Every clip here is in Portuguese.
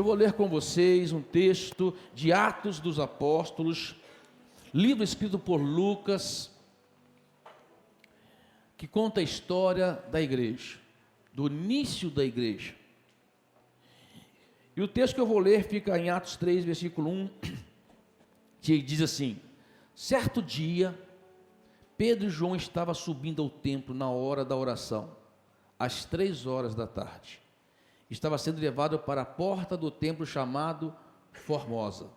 vou ler com vocês um texto de Atos dos Apóstolos, livro escrito por Lucas, que conta a história da igreja, do início da igreja. E o texto que eu vou ler fica em Atos 3, versículo 1, que diz assim: certo dia, Pedro e João estavam subindo ao templo na hora da oração, às 3 horas da tarde. Estava sendo levado para a porta do templo chamado Formosa.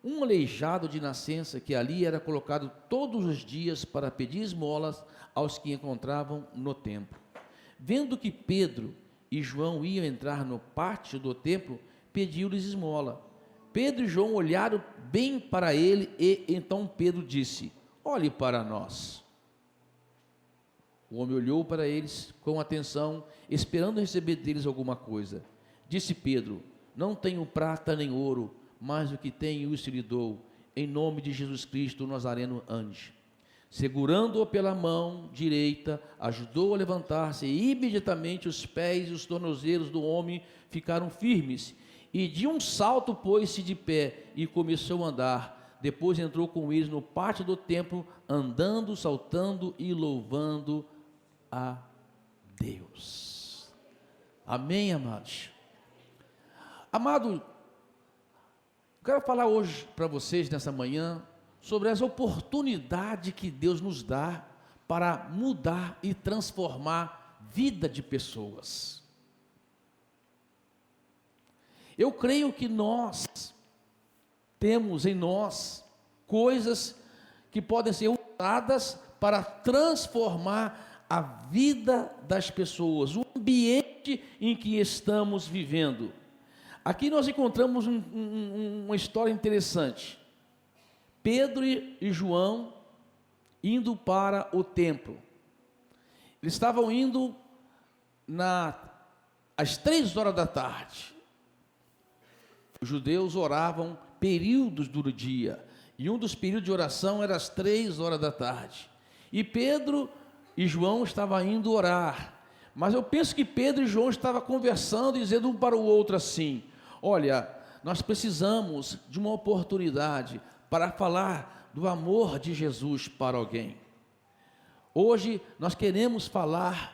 Um aleijado de nascença que ali era colocado todos os dias para pedir esmolas aos que encontravam no templo. Vendo que Pedro e João iam entrar no pátio do templo, pediu-lhes esmola. Pedro e João olharam bem para ele e então Pedro disse: olhe para nós. O homem olhou para eles com atenção, esperando receber deles alguma coisa. Disse Pedro: não tenho prata nem ouro, mas o que tenho isso lhe dou. Em nome de Jesus Cristo, o Nazareno, ande. Segurando-o pela mão direita, ajudou a levantar-se, e imediatamente os pés e os tornozelos do homem ficaram firmes, e de um salto pôs-se de pé e começou a andar. Depois entrou com eles no pátio do templo, andando, saltando e louvando a Deus. Amém, amados? Amado, quero falar hoje para vocês, nessa manhã, sobre as oportunidades que Deus nos dá para mudar e transformar a vida de pessoas. Eu creio que nós temos em nós coisas que podem ser usadas para transformar a vida das pessoas, o ambiente em que estamos vivendo. Aqui nós encontramos uma história interessante. Pedro e João indo para o templo. Eles estavam indo às 3 horas da tarde. Os judeus oravam períodos do dia, e um dos períodos de oração era às 3 horas da tarde. E Pedro e João estavam indo orar, mas eu penso que Pedro e João estavam conversando, dizendo um para o outro assim: olha, nós precisamos de uma oportunidade para falar do amor de Jesus para alguém. Hoje nós queremos falar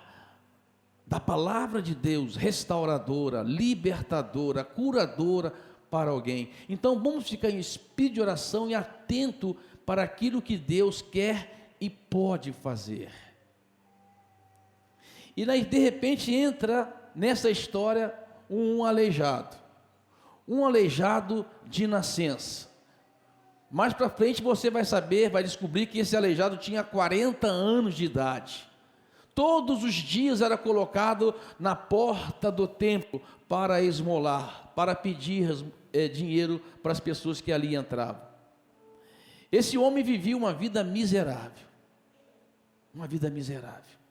da palavra de Deus, restauradora, libertadora, curadora para alguém. Então vamos ficar em espírito de oração e atento para aquilo que Deus quer e pode fazer. E daí de repente entra nessa história um aleijado de nascença. Mais para frente você vai saber, vai descobrir que esse aleijado tinha 40 anos de idade. Todos os dias era colocado na porta do templo para esmolar, para pedir dinheiro para as pessoas que ali entravam. Esse homem vivia uma vida miserável. Uma vida miserável.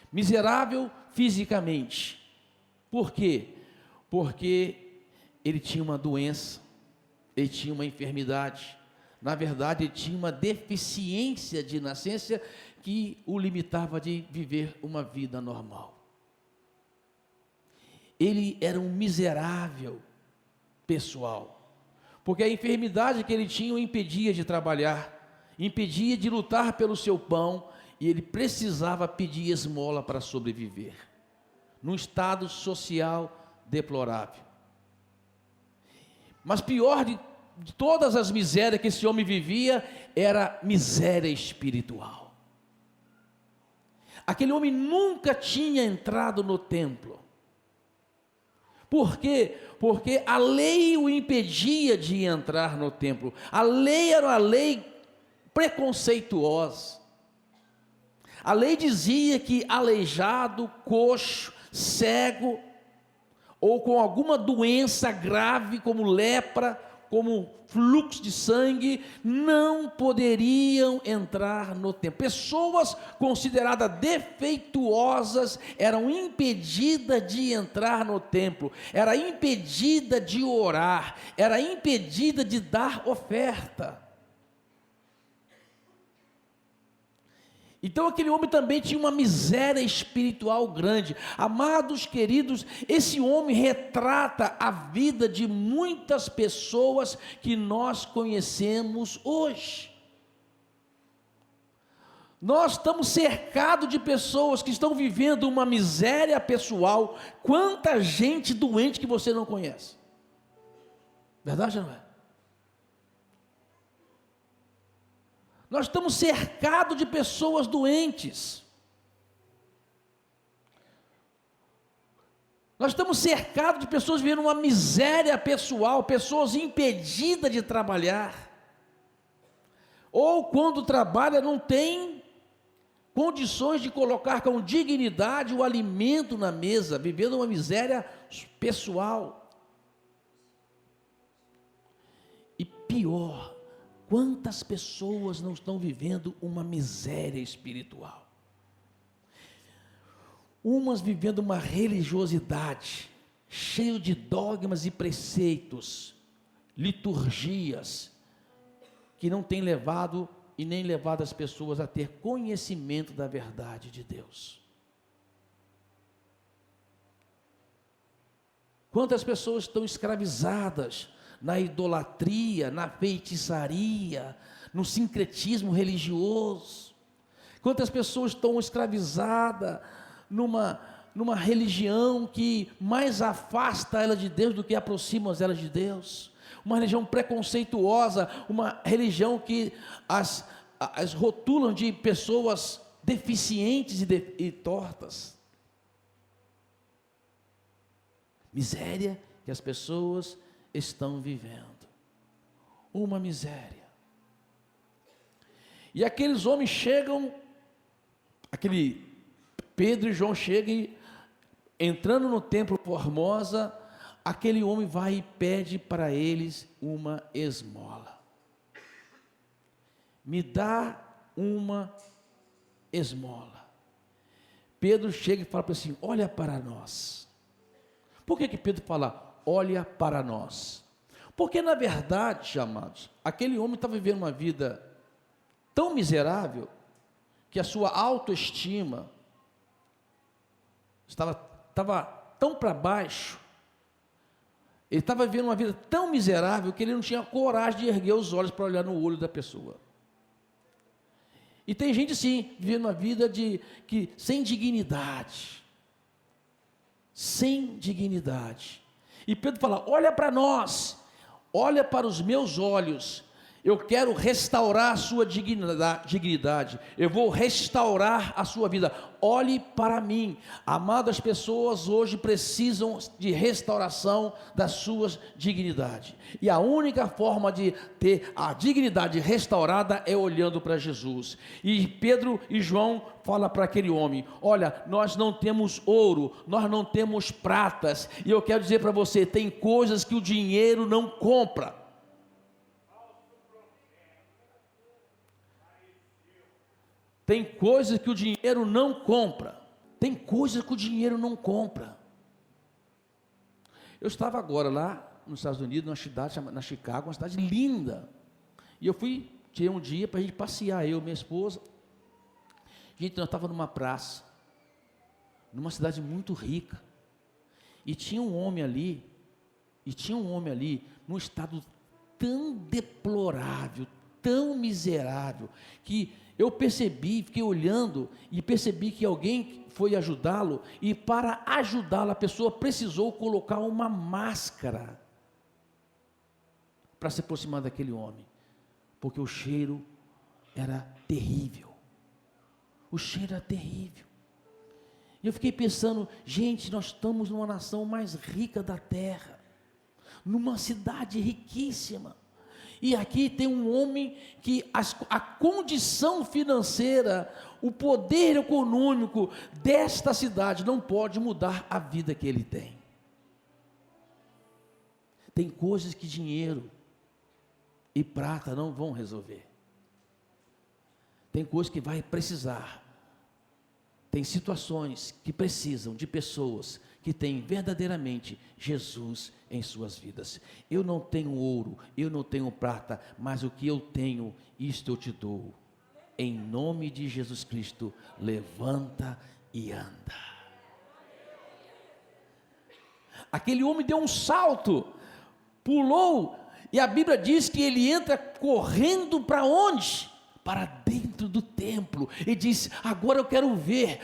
Miserável fisicamente. Por quê? Porque ele tinha uma doença. Ele tinha uma enfermidade, na verdade ele tinha uma deficiência de nascença que o limitava de viver uma vida normal. Ele era um miserável pessoal, porque a enfermidade que ele tinha o impedia de trabalhar, impedia de lutar pelo seu pão, e ele precisava pedir esmola para sobreviver, num estado social deplorável. Mas pior de todas as misérias que esse homem vivia, era miséria espiritual. Aquele homem nunca tinha entrado no templo. Por quê? Porque a lei o impedia de entrar no templo. A lei era uma lei preconceituosa. A lei dizia que aleijado, coxo, cego, ou com alguma doença grave, como lepra, como fluxo de sangue, não poderiam entrar no templo. Pessoas consideradas defeituosas eram impedidas de entrar no templo, era impedida de orar, era impedida de dar oferta. Então aquele homem também tinha uma miséria espiritual grande. Amados queridos, esse homem retrata a vida de muitas pessoas que nós conhecemos hoje. Nós estamos cercados de pessoas que estão vivendo uma miséria pessoal. Quanta gente doente que você não conhece. Verdade ou não é? Nós estamos cercados de pessoas doentes. Nós estamos cercados de pessoas vivendo uma miséria pessoal, pessoas impedidas de trabalhar. Ou quando trabalha não tem condições de colocar com dignidade o alimento na mesa, vivendo uma miséria pessoal. E pior, quantas pessoas não estão vivendo uma miséria espiritual? Umas vivendo uma religiosidade, cheio de dogmas e preceitos, liturgias, que não tem levado e nem levado as pessoas a ter conhecimento da verdade de Deus. Quantas pessoas estão escravizadas na idolatria, na feitiçaria, no sincretismo religioso? Quantas pessoas estão escravizadas numa religião que mais afasta ela de Deus do que aproxima elas de Deus? Uma religião preconceituosa, uma religião que as rotulam de pessoas deficientes e tortas. Miséria que as pessoas estão vivendo. Uma miséria. E aqueles homens chegam, aquele Pedro e João chegam, entrando no templo Formosa, aquele homem vai e pede para eles uma esmola. Me dá uma esmola. Pedro chega e fala para assim: olha para nós. Por que Pedro fala, olha para nós? Porque na verdade, amados, aquele homem estava vivendo uma vida tão miserável, que a sua autoestima estava tão para baixo. Ele estava vivendo uma vida tão miserável que ele não tinha coragem de erguer os olhos para olhar no olho da pessoa. E tem gente sim, vivendo uma vida sem dignidade. Sem dignidade. E Pedro fala, olha para nós, olha para os meus olhos, eu quero restaurar a sua dignidade, eu vou restaurar a sua vida, olhe para mim. Amadas, pessoas hoje precisam de restauração das suas dignidades, e a única forma de ter a dignidade restaurada é olhando para Jesus. E Pedro e João falam para aquele homem, olha, nós não temos ouro, nós não temos pratas, e eu quero dizer para você, tem coisas que o dinheiro não compra. Tem coisas que o dinheiro não compra. Tem coisas que o dinheiro não compra. Eu estava agora lá nos Estados Unidos, numa cidade chamada Chicago, uma cidade linda. E eu tirei um dia para a gente passear, eu e minha esposa. Gente, nós estávamos numa praça, numa cidade muito rica. E tinha um homem ali, num estado tão deplorável, tão miserável, que eu percebi, fiquei olhando e percebi que alguém foi ajudá-lo, e para ajudá-lo a pessoa precisou colocar uma máscara para se aproximar daquele homem, porque o cheiro era terrível. O cheiro era terrível. E eu fiquei pensando, gente, nós estamos numa nação mais rica da terra, numa cidade riquíssima. E aqui tem um homem que a condição financeira, o poder econômico desta cidade não pode mudar a vida que ele tem. Tem coisas que dinheiro e prata não vão resolver. Tem coisas que vai precisar. Tem situações que precisam de pessoas que têm verdadeiramente Jesus em suas vidas. Eu não tenho ouro, eu não tenho prata, mas o que eu tenho, isto eu te dou. em nome de Jesus Cristo, levanta e anda. Aquele homem deu um salto, pulou, e a Bíblia diz que ele entra correndo para onde? Para dentro do templo, e diz: agora eu quero ver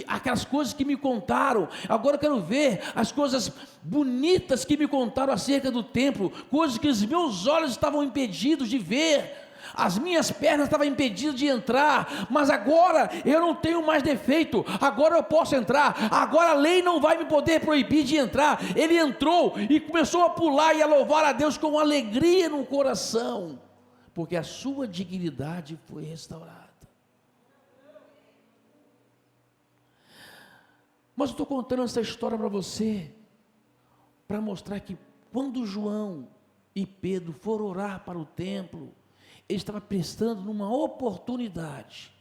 aquelas coisas que me contaram, agora eu quero ver as coisas bonitas que me contaram acerca do templo, coisas que os meus olhos estavam impedidos de ver, as minhas pernas estavam impedidas de entrar, mas agora eu não tenho mais defeito, agora eu posso entrar, agora a lei não vai me poder proibir de entrar. Ele entrou e começou a pular e a louvar a Deus com alegria no coração, porque a sua dignidade foi restaurada. Mas eu estou contando essa história para você, para mostrar que quando João e Pedro foram orar para o templo, ele estava prestando numa oportunidade,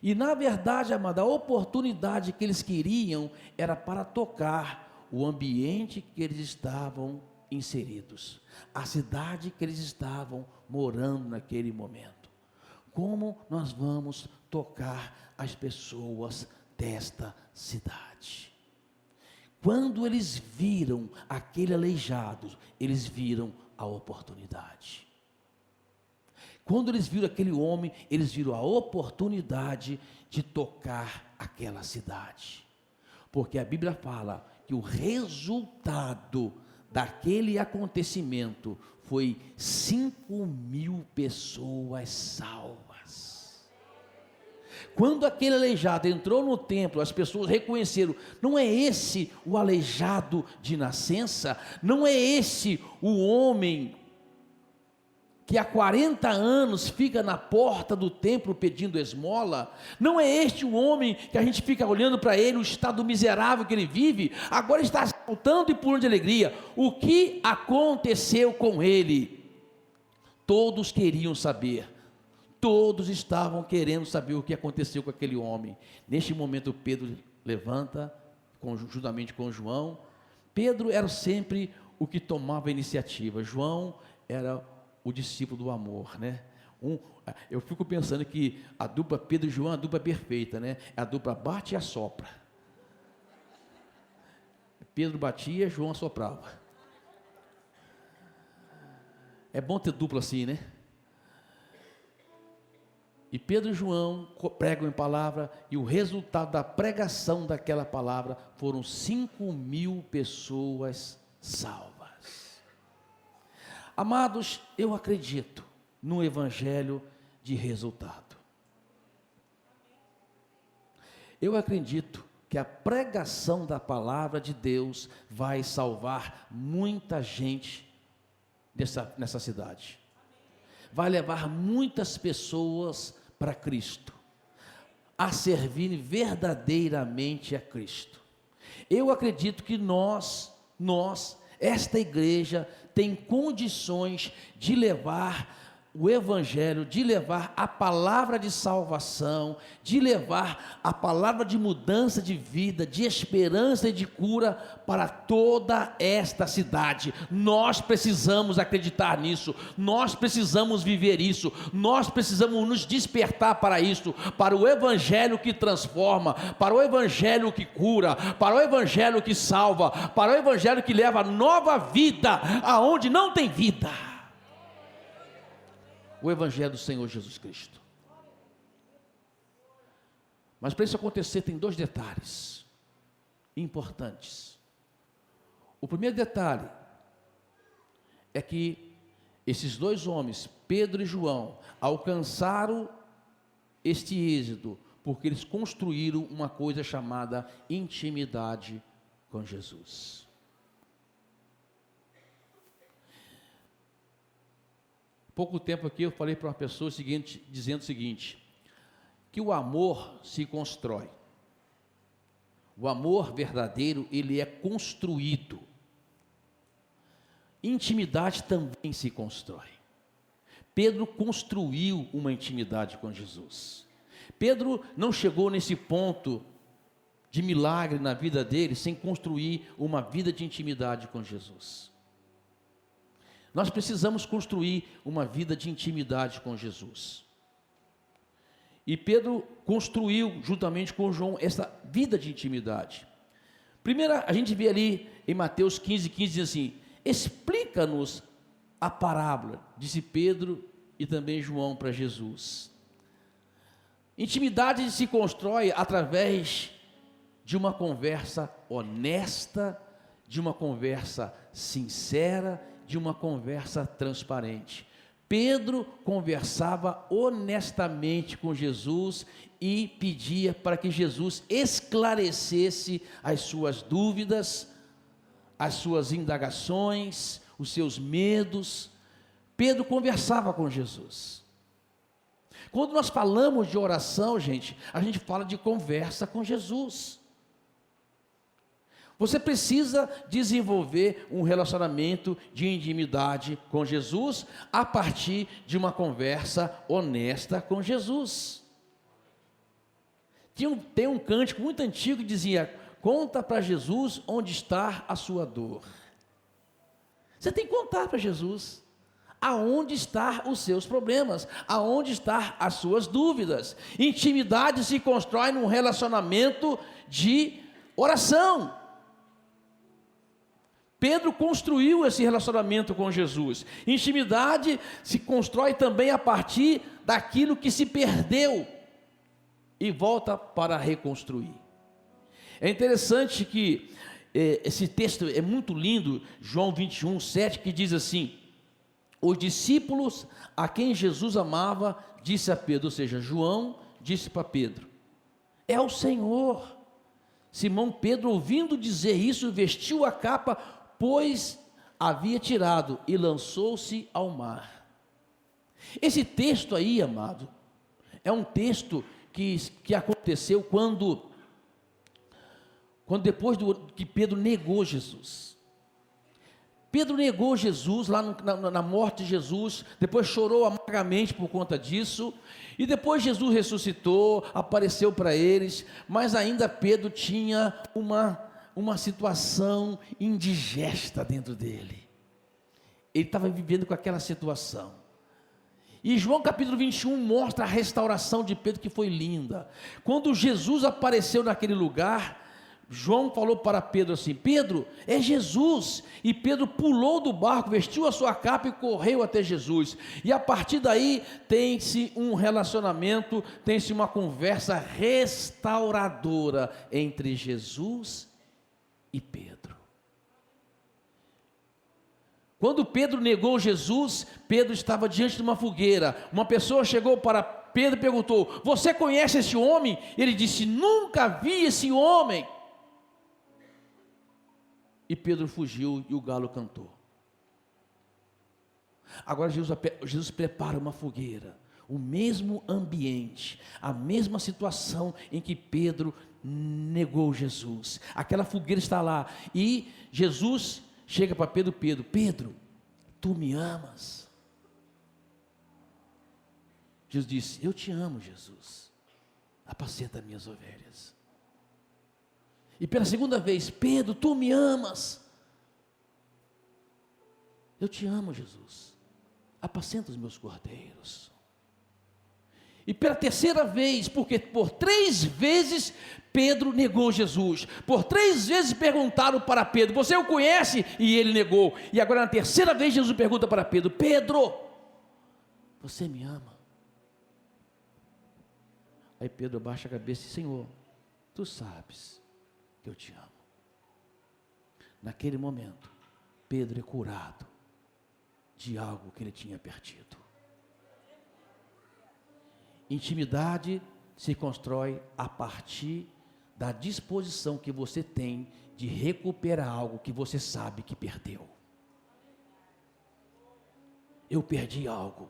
e na verdade, amada, a oportunidade que eles queriam era para tocar o ambiente que eles estavam inseridos, a cidade que eles estavam morando naquele momento. Como nós vamos tocar as pessoas desta cidade? Quando eles viram aquele aleijado, eles viram a oportunidade. Quando eles viram aquele homem, eles viram a oportunidade de tocar aquela cidade, porque a Bíblia fala que o resultado daquele acontecimento foi 5.000 pessoas salvas. Quando aquele aleijado entrou no templo, as pessoas reconheceram: não é esse o aleijado de nascença, não é esse o homem que há 40 anos fica na porta do templo pedindo esmola, não é este o homem que a gente fica olhando para ele, o estado miserável que ele vive, agora está saltando e pulando de alegria. O que aconteceu com ele? Todos queriam saber, todos estavam querendo saber o que aconteceu com aquele homem. Neste momento Pedro levanta, juntamente com João. Pedro era sempre o que tomava a iniciativa, João era o discípulo do amor, né? Eu fico pensando que a dupla Pedro e João é a dupla perfeita, né? É a dupla bate e assopra. Pedro batia, João assoprava. É bom ter dupla assim, né? E Pedro e João pregam em palavra, e o resultado da pregação daquela palavra foram 5.000 pessoas salvas. Amados, eu acredito no evangelho de resultado. Eu acredito que a pregação da palavra de Deus vai salvar muita gente nessa cidade. Vai levar muitas pessoas para Cristo, a servir verdadeiramente a Cristo. Eu acredito que esta igreja tem condições de levar o evangelho, de levar a palavra de salvação, de levar a palavra de mudança de vida, de esperança e de cura para toda esta cidade. Nós precisamos acreditar nisso, nós precisamos viver isso, nós precisamos nos despertar para isso, para o evangelho que transforma, para o evangelho que cura, para o evangelho que salva, para o evangelho que leva nova vida aonde não tem vida. O evangelho do Senhor Jesus Cristo. Mas para isso acontecer tem 2 detalhes importantes. O primeiro detalhe é que esses 2 homens, Pedro e João, alcançaram este êxito porque eles construíram uma coisa chamada intimidade com Jesus. Pouco tempo aqui eu falei para uma pessoa dizendo o seguinte, que o amor se constrói. O amor verdadeiro, ele é construído. Intimidade também se constrói. Pedro construiu uma intimidade com Jesus. Pedro não chegou nesse ponto de milagre na vida dele sem construir uma vida de intimidade com Jesus. Nós precisamos construir uma vida de intimidade com Jesus. E Pedro construiu, juntamente com João, essa vida de intimidade. Primeiro, a gente vê ali em Mateus 15:15, diz assim: explica-nos a parábola, disse Pedro e também João para Jesus. Intimidade se constrói através de uma conversa honesta, de uma conversa sincera, de uma conversa transparente. Pedro conversava honestamente com Jesus e pedia para que Jesus esclarecesse as suas dúvidas, as suas indagações, os seus medos. Pedro conversava com Jesus. Quando nós falamos de oração, gente, a gente fala de conversa com Jesus. Você precisa desenvolver um relacionamento de intimidade com Jesus a partir de uma conversa honesta com Jesus. Tem um cântico muito antigo que dizia: conta para Jesus onde está a sua dor. Você tem que contar para Jesus aonde estão os seus problemas, aonde estão as suas dúvidas. Intimidade se constrói num relacionamento de oração. Pedro construiu esse relacionamento com Jesus. Intimidade se constrói também a partir daquilo que se perdeu e volta para reconstruir. É interessante que esse texto é muito lindo, João 21:7, que diz assim: os discípulos a quem Jesus amava, disse a Pedro, ou seja, João disse para Pedro: é o Senhor. Simão Pedro, ouvindo dizer isso, vestiu a capa, pois havia tirado, e lançou-se ao mar. Esse texto aí, amado, é um texto que aconteceu quando depois que Pedro negou Jesus. Pedro negou Jesus lá na morte de Jesus, depois chorou amargamente por conta disso, e depois Jesus ressuscitou, apareceu para eles, mas ainda Pedro tinha uma situação indigesta dentro dele. Ele estava vivendo com aquela situação. E João capítulo 21 mostra a restauração de Pedro, que foi linda. Quando Jesus apareceu naquele lugar, João falou para Pedro assim: Pedro, é Jesus. E Pedro pulou do barco, vestiu a sua capa e correu até Jesus. E a partir daí tem-se um relacionamento, tem-se uma conversa restauradora entre Jesus e Pedro. Quando Pedro negou Jesus, Pedro estava diante de uma fogueira. Uma pessoa chegou para Pedro e perguntou: você conhece esse homem? Ele disse: nunca vi esse homem. E Pedro fugiu e o galo cantou. Agora Jesus prepara uma fogueira, o mesmo ambiente, a mesma situação em que Pedro negou Jesus. Aquela fogueira está lá e Jesus chega para Pedro: Pedro, tu me amas? Jesus disse: eu te amo, Jesus, apacenta minhas ovelhas. E pela segunda vez: Pedro, tu me amas? Eu te amo, Jesus, apacenta os meus cordeiros. E pela terceira vez, porque por 3 vezes Pedro negou Jesus, por 3 vezes perguntaram para Pedro: você o conhece? E ele negou. E agora na terceira vez Jesus pergunta para Pedro: Pedro, você me ama? Aí Pedro abaixa a cabeça e: Senhor, tu sabes que eu te amo. Naquele momento, Pedro é curado de algo que ele tinha perdido. Intimidade se constrói a partir da disposição que você tem de recuperar algo que você sabe que perdeu. Eu perdi algo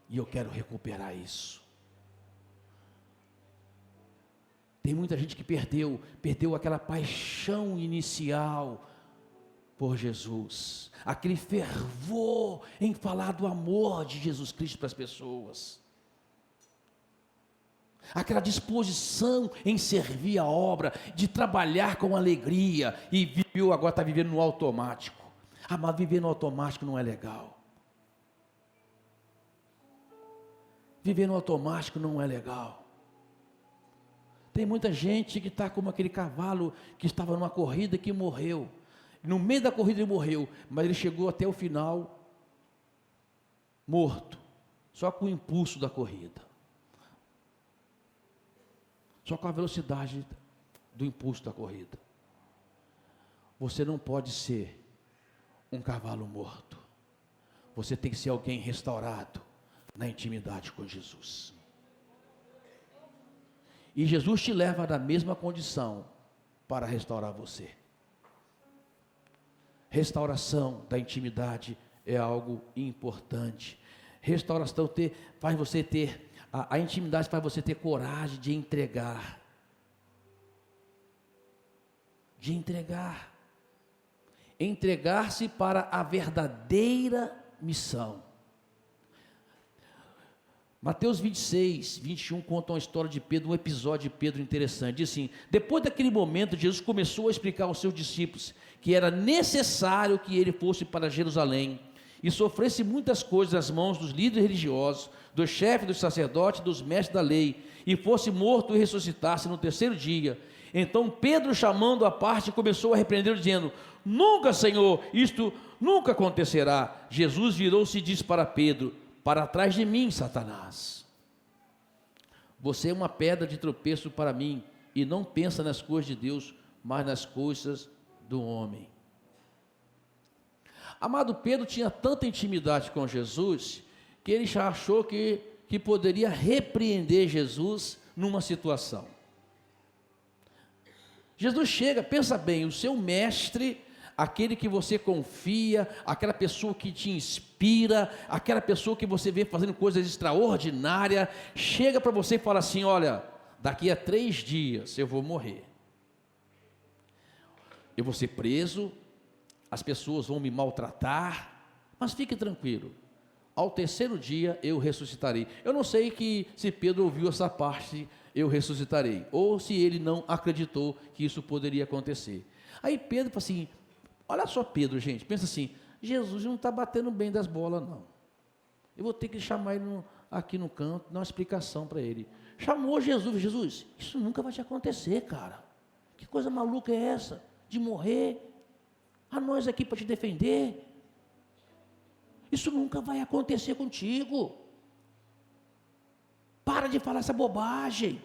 e eu quero recuperar isso. Tem muita gente que perdeu aquela paixão inicial por Jesus, aquele fervor em falar do amor de Jesus Cristo para as pessoas, aquela disposição em servir a obra, de trabalhar com alegria, e agora está vivendo no automático. Mas viver no automático não é legal. Viver no automático não é legal. Tem muita gente que está como aquele cavalo que estava numa corrida que morreu. No meio da corrida ele morreu, mas ele chegou até o final morto, só com o impulso da corrida, só com a velocidade do impulso da corrida. Você não pode ser um cavalo morto. Você tem que ser alguém restaurado na intimidade com Jesus. E Jesus te leva na mesma condição para restaurar você. Restauração da intimidade é algo importante. Restauração faz você ter, a intimidade faz você ter coragem de entregar. De entregar. Entregar-se para a verdadeira missão. Mateus 26, 21 conta uma história de Pedro, um episódio de Pedro interessante. Diz assim: depois daquele momento, Jesus começou a explicar aos seus discípulos que era necessário que ele fosse para Jerusalém e sofresse muitas coisas às mãos dos líderes religiosos, dos chefes dos sacerdotes, dos mestres da lei, e fosse morto e ressuscitasse no terceiro dia. Então Pedro, chamando à parte, começou a repreendê-lo, dizendo: nunca, Senhor, isto nunca acontecerá. Jesus virou-se e disse para Pedro: para trás de mim, Satanás. Você é uma pedra de tropeço para mim, e não pensa nas coisas de Deus, mas nas coisas do homem. Amado, Pedro tinha tanta intimidade com Jesus, que ele já achou que poderia repreender Jesus numa situação. Jesus chega, pensa bem, o seu mestre, aquele que você confia, aquela pessoa que te inspira, aquela pessoa que você vê fazendo coisas extraordinárias, chega para você e fala assim: olha, daqui a 3 dias eu vou morrer, eu vou ser preso, as pessoas vão me maltratar, mas fique tranquilo, ao terceiro dia eu ressuscitarei. Eu não sei se Pedro ouviu essa parte, eu ressuscitarei, ou se ele não acreditou que isso poderia acontecer. Aí Pedro fala assim: olha só Pedro, gente, pensa assim, Jesus não está batendo bem das bolas não, eu vou ter que chamar ele aqui no canto, dar uma explicação para ele. Chamou Jesus: Jesus, isso nunca vai te acontecer, cara, que coisa maluca é essa, de morrer, a nós aqui para te defender, isso nunca vai acontecer contigo, para de falar essa bobagem.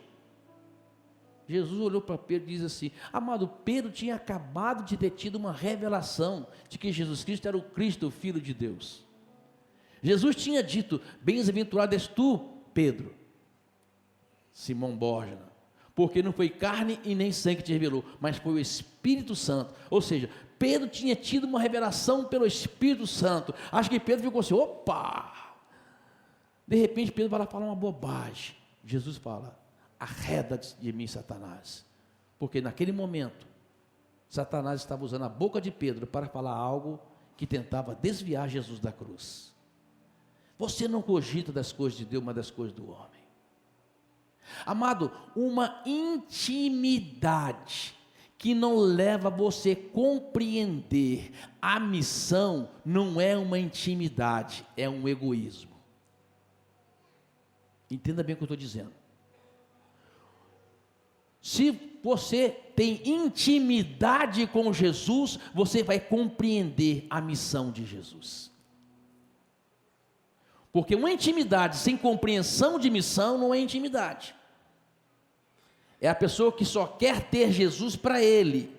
Jesus olhou para Pedro e diz assim: amado, Pedro tinha acabado de ter tido uma revelação de que Jesus Cristo era o Cristo, o Filho de Deus. Jesus tinha dito: bem-aventurado és tu, Pedro, Simão Bórgena, porque não foi carne e nem sangue que te revelou, mas foi o Espírito Santo. Ou seja, Pedro tinha tido uma revelação pelo Espírito Santo. Acho que Pedro ficou assim: opa! De repente Pedro vai lá falar uma bobagem. Jesus fala: arreda de mim, Satanás, porque naquele momento Satanás estava usando a boca de Pedro para falar algo que tentava desviar Jesus da cruz. Você não cogita das coisas de Deus, mas das coisas do homem. Amado, uma intimidade que não leva você a compreender a missão não é uma intimidade, é um egoísmo. Entenda bem o que eu estou dizendo. Se você tem intimidade com Jesus, você vai compreender a missão de Jesus. Porque uma intimidade sem compreensão de missão não é intimidade. É a pessoa que só quer ter Jesus para ele.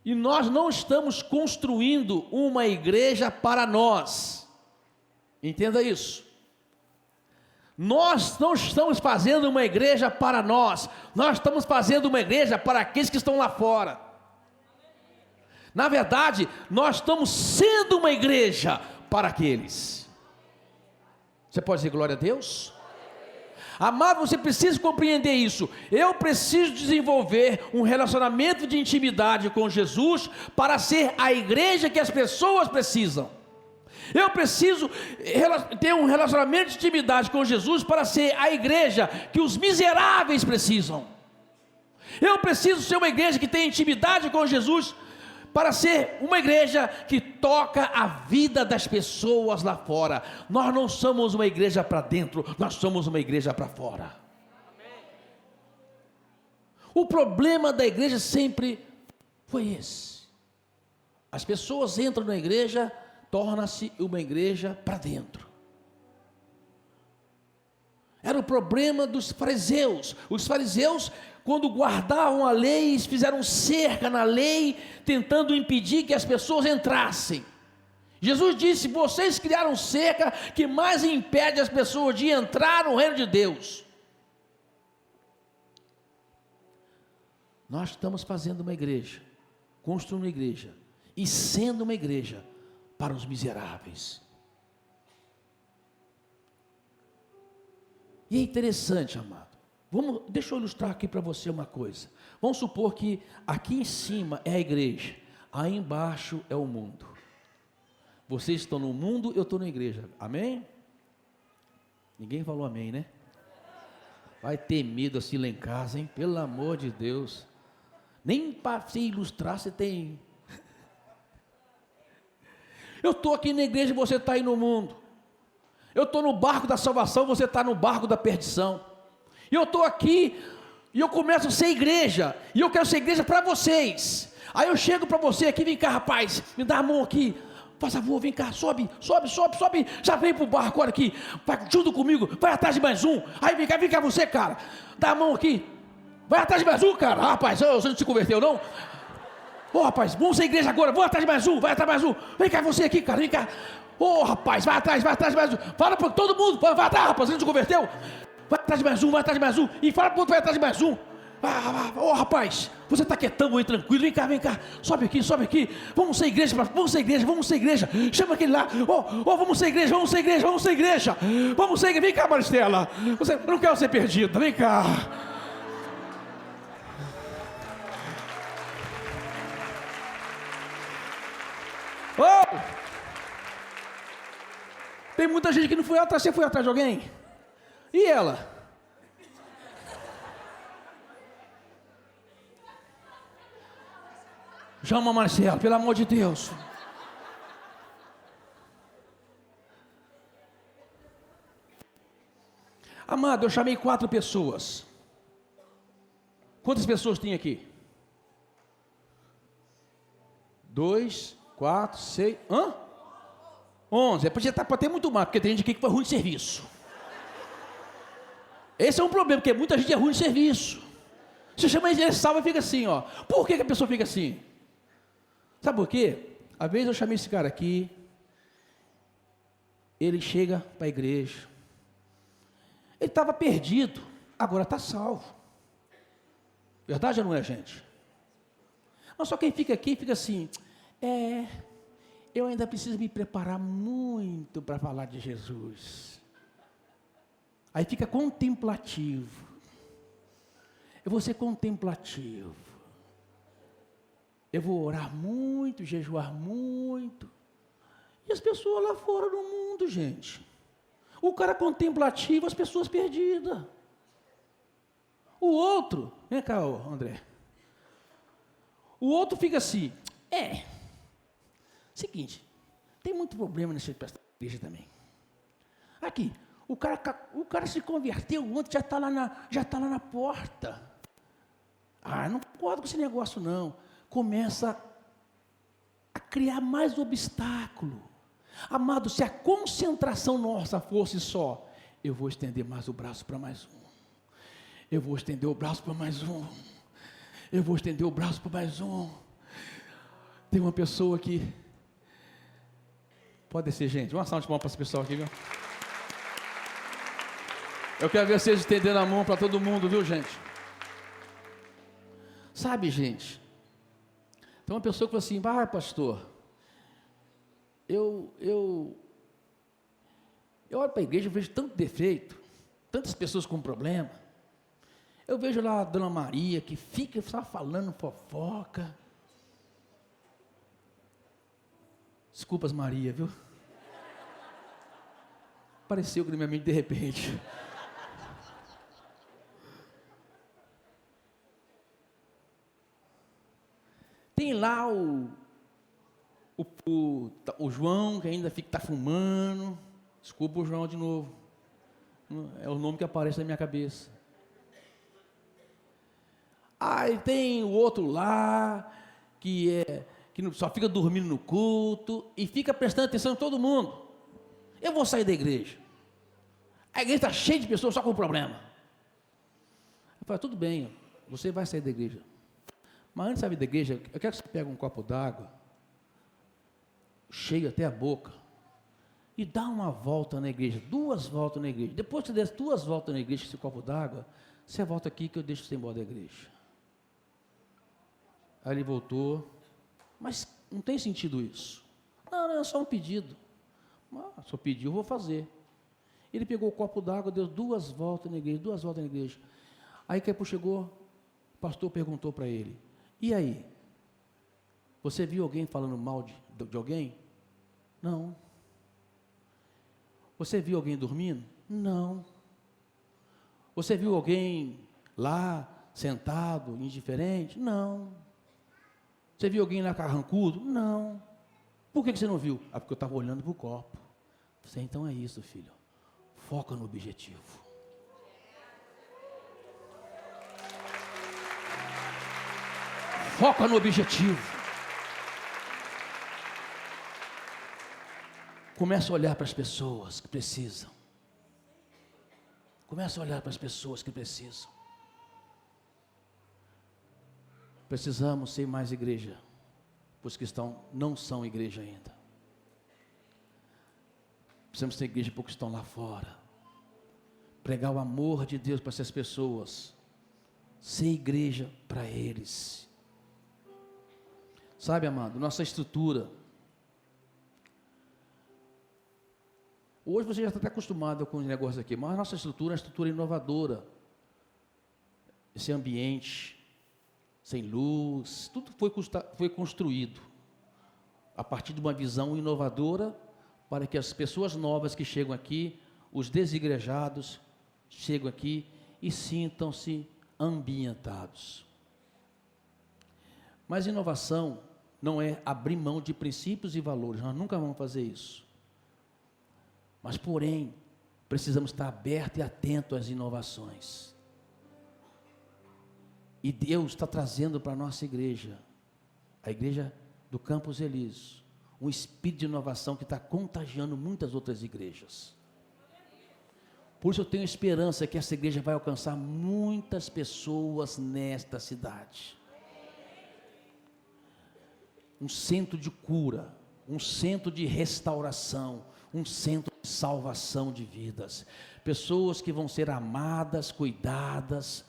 E nós não estamos construindo uma igreja para nós. Entenda isso. Nós não estamos fazendo uma igreja para nós, nós estamos fazendo uma igreja para aqueles que estão lá fora. Na verdade, nós estamos sendo uma igreja para aqueles. Você pode dizer glória a Deus? Amado, você precisa compreender isso. Eu preciso desenvolver um relacionamento de intimidade com Jesus para ser a igreja que as pessoas precisam. Eu preciso ter um relacionamento de intimidade com Jesus para ser a igreja que os miseráveis precisam. Eu preciso ser uma igreja que tem intimidade com Jesus para ser uma igreja que toca a vida das pessoas lá fora. Nós não somos uma igreja para dentro, nós somos uma igreja para fora. O problema da igreja sempre foi esse. As pessoas entram na igreja, torna-se uma igreja para dentro. Era o problema dos fariseus. Os fariseus, quando guardavam a lei, fizeram cerca na lei, tentando impedir que as pessoas entrassem. Jesus disse: vocês criaram cerca que mais impede as pessoas de entrar no reino de Deus. Nós estamos fazendo uma igreja, construindo uma igreja, e sendo uma igreja para os miseráveis. E é interessante, amado. Deixa eu ilustrar aqui para você uma coisa. Vamos supor que aqui em cima é a igreja, aí embaixo é o mundo. Vocês estão no mundo, eu estou na igreja. Amém? Ninguém falou amém, né? Vai ter medo assim lá em casa, hein? Pelo amor de Deus. Nem para se ilustrar você tem. Eu estou aqui na igreja e você está aí no mundo. Eu estou no barco da salvação, você está no barco da perdição. E eu estou aqui e eu começo a ser igreja. E eu quero ser igreja para vocês. Aí eu chego para você aqui, vem cá, rapaz, me dá a mão aqui. Faz favor, vem cá, sobe. Já vem para o barco, olha aqui. Vai junto comigo, vai atrás de mais um. Aí vem cá você, cara. Dá a mão aqui. Vai atrás de mais um, cara. Rapaz, você não se converteu, não? Rapaz, vamos ser igreja agora. Vou atrás de mais um, vai atrás de mais um. Vem cá você aqui, cara, vem cá. Rapaz, vai atrás de mais um. Fala para todo mundo, vai atrás, rapaz, você não se converteu? Vai atrás de mais um. E fala para o outro, vai atrás de mais um. Rapaz, você está quietão aí, tranquilo, vem cá, sobe aqui, vamos ser igreja, chama aquele lá, vamos ser igreja, vem cá, Maristela, eu não quero ser perdida, vem cá. Tem muita gente que não foi atrás, você foi atrás de alguém? E ela? Chama Marcelo, pelo amor de Deus. Amado, eu chamei 4 pessoas. Quantas pessoas tem aqui? 2, 4, 6, 11. É para ter muito mais, porque tem gente aqui que foi ruim de serviço. Esse é um problema, porque muita gente é ruim de serviço. Você chama ele salva e fica assim, ó. Por que a pessoa fica assim? Sabe por quê? Às vezes eu chamei esse cara aqui, ele chega para a igreja, ele estava perdido, agora está salvo. Verdade ou não é, gente? Mas só quem fica aqui fica assim, eu ainda preciso me preparar muito para falar de Jesus. Aí fica contemplativo. Eu vou ser contemplativo. Eu vou orar muito, jejuar muito. E as pessoas lá fora no mundo, gente. O cara contemplativo, as pessoas perdidas. O outro, vem cá, André. O outro fica assim, seguinte, tem muito problema nessa igreja também. Aqui, o cara se converteu, o outro já está lá na porta. Não concordo com esse negócio não. Começa a criar mais obstáculo. Amado, se a concentração nossa fosse só, eu vou estender mais o braço para mais um. Eu vou estender o braço para mais um. Eu vou estender o braço para mais um. Tem uma pessoa aqui. Pode descer, gente. Uma salva de palmas para esse pessoal aqui, viu? Eu quero ver vocês estendendo a mão para todo mundo, viu, gente? Sabe, gente? Tem uma pessoa que fala assim, pastor, eu olho para a igreja e vejo tanto defeito, tantas pessoas com problema. Eu vejo lá a Dona Maria, que fica só falando fofoca. Desculpas, Maria, viu? Apareceu na minha mente de repente. Tem lá o João, que ainda está fumando. Desculpa o João de novo. É o nome que aparece na minha cabeça. Aí tem o outro lá, que só fica dormindo no culto e fica prestando atenção em todo mundo. Eu vou sair da igreja. A igreja está cheia de pessoas só com problema. Eu falo, tudo bem, você vai sair da igreja. Mas antes de sair da igreja, eu quero que você pegue um copo d'água, cheio até a boca, e dá uma volta na igreja, 2 voltas na igreja. Depois que você der 2 voltas na igreja com esse copo d'água, você volta aqui que eu deixo você embora da igreja. Aí ele voltou, mas não tem sentido isso. Não, é só um pedido. Se eu pedir, eu vou fazer. Ele pegou o copo d'água, deu 2 voltas na igreja, 2 voltas na igreja. Aí que chegou, o pastor perguntou para ele, e aí? Você viu alguém falando mal de alguém? Não. Você viu alguém dormindo? Não. Você viu alguém lá, sentado, indiferente? Não. Você viu alguém lá carrancudo? Não. Por que você não viu? Ah, porque eu estava olhando para o copo. Você, então é isso, filho. Foca no objetivo. Foca no objetivo. Começa a olhar para as pessoas que precisam. Começa a olhar para as pessoas que precisam. Precisamos ser mais igreja, os que não são igreja ainda. Precisamos ser igreja para os que estão lá fora. Pregar o amor de Deus para essas pessoas. Ser igreja para eles. Sabe, amado, nossa estrutura. Hoje você já está até acostumado com os negócios aqui, mas a nossa estrutura é uma estrutura inovadora. Esse ambiente, sem luz, tudo foi construído a partir de uma visão inovadora para que as pessoas novas que chegam aqui, os desigrejados, chegam aqui e sintam-se ambientados. Mas inovação não é abrir mão de princípios e valores, nós nunca vamos fazer isso. Mas, porém, precisamos estar abertos e atentos às inovações. E Deus está trazendo para a nossa igreja, a igreja do Campos Elíseos, um espírito de inovação que está contagiando muitas outras igrejas. Por isso eu tenho esperança que essa igreja vai alcançar muitas pessoas nesta cidade. Um centro de cura, um centro de restauração, um centro de salvação de vidas. Pessoas que vão ser amadas, cuidadas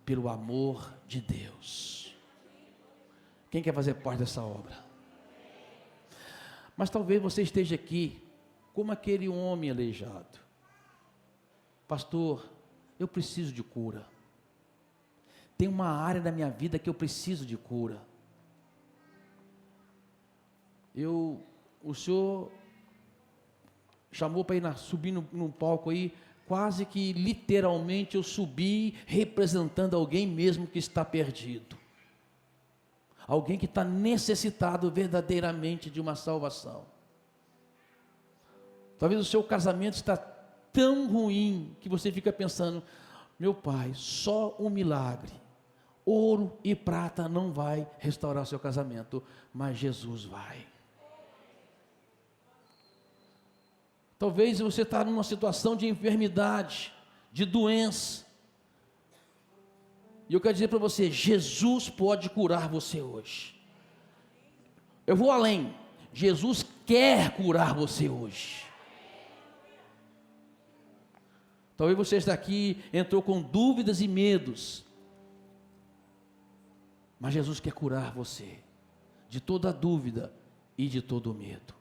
pelo amor de Deus. Quem quer fazer parte dessa obra? Mas talvez você esteja aqui como aquele homem aleijado. Pastor, eu preciso de cura. Tem uma área da minha vida que eu preciso de cura. O senhor chamou para ir subir num palco aí, quase que literalmente eu subi representando alguém mesmo que está perdido. Alguém que está necessitado verdadeiramente de uma salvação. Talvez o seu casamento está tão ruim que você fica pensando, meu pai, só um milagre, ouro e prata não vai restaurar o seu casamento, mas Jesus vai. Talvez você está numa situação de enfermidade, de doença. E eu quero dizer para você, Jesus pode curar você hoje. Eu vou além, Jesus quer curar você hoje. Talvez você está aqui, entrou com dúvidas e medos. Mas Jesus quer curar você de toda dúvida e de todo medo.